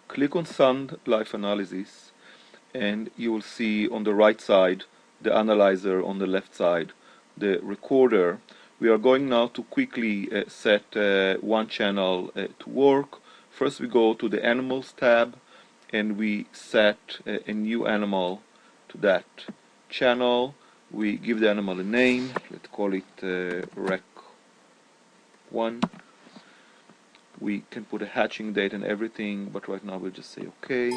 Click on Sound Life Analysis and you will see on the right side the analyzer, on the left side the recorder. We are going now to quickly set one channel to work. First we go to the Animals tab and we set a new animal to that channel. We give the animal a name, let's call it Rec 1. We can put a hatching date and everything, but right now we'll just say OK.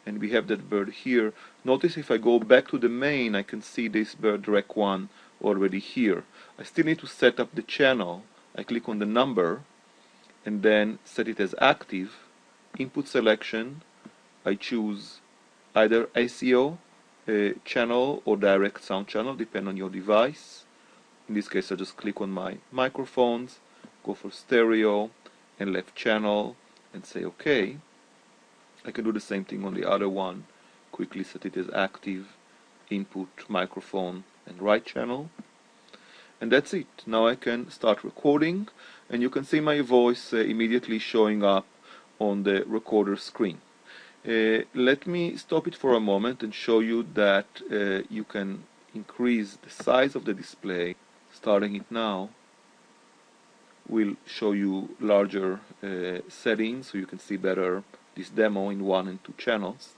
And we have that bird here. Notice if I go back to the main, I can see this bird Rec 1 already here. I still need to set up the channel. I click on the number and then set it as active. Input selection, I choose either ACO channel or direct sound channel, depending on your device. In this case I just click on my microphones, go for stereo and left channel and say OK. I can do the same thing on the other one. Quickly set it as active, input, microphone and right channel. And that's it. Now I can start recording and you can see my voice immediately showing up on the recorder screen. Let me stop it for a moment and show you that you can increase the size of the display. Starting it now will show you larger settings so you can see better this demo in 1 and 2 channels.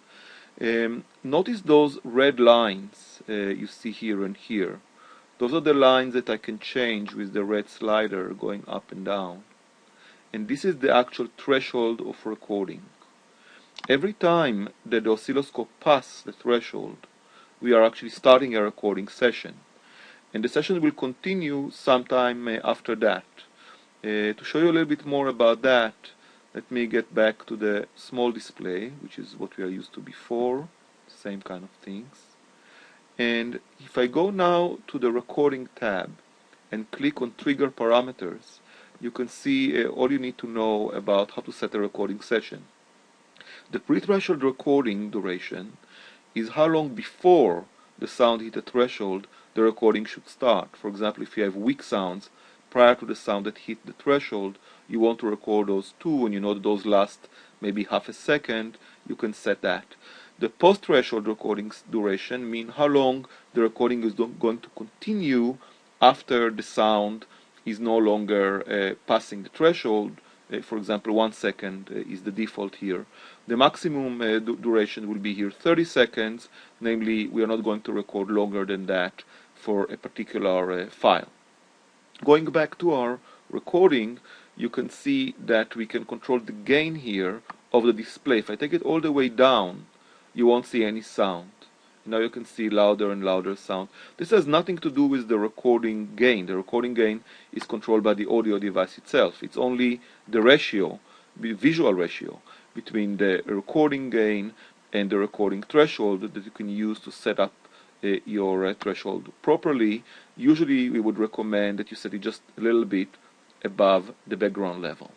Notice those red lines you see here and here. Those are the lines that I can change with the red slider going up and down. And this is the actual threshold of recording. Every time that the oscilloscope passes the threshold, we are actually starting a recording session. And the session will continue sometime after that. To show you a little bit more about that, let me get back to the small display, which is what we are used to before, same kind of things. And if I go now to the recording tab and click on trigger parameters, you can see all you need to know about how to set a recording session. The pre-threshold recording duration is how long before the sound hit a threshold the recording should start. For example, if you have weak sounds prior to the sound that hit the threshold, you want to record those too, and you know that those last maybe half a second, you can set that. The post-threshold recording duration means how long the recording is going to continue after the sound is no longer passing the threshold. For example, 1 second is the default here. The maximum duration will be here 30 seconds, namely we are not going to record longer than that for a particular file. Going back to our recording, you can see that we can control the gain here of the display. If I take it all the way down, you won't see any sound. Now you can see louder and louder sound. This has nothing to do with the recording gain. The recording gain is controlled by the audio device itself. It's only the ratio, the visual ratio, between the recording gain and the recording threshold that you can use to set up your threshold properly. Usually we would recommend that you set it just a little bit above the background level.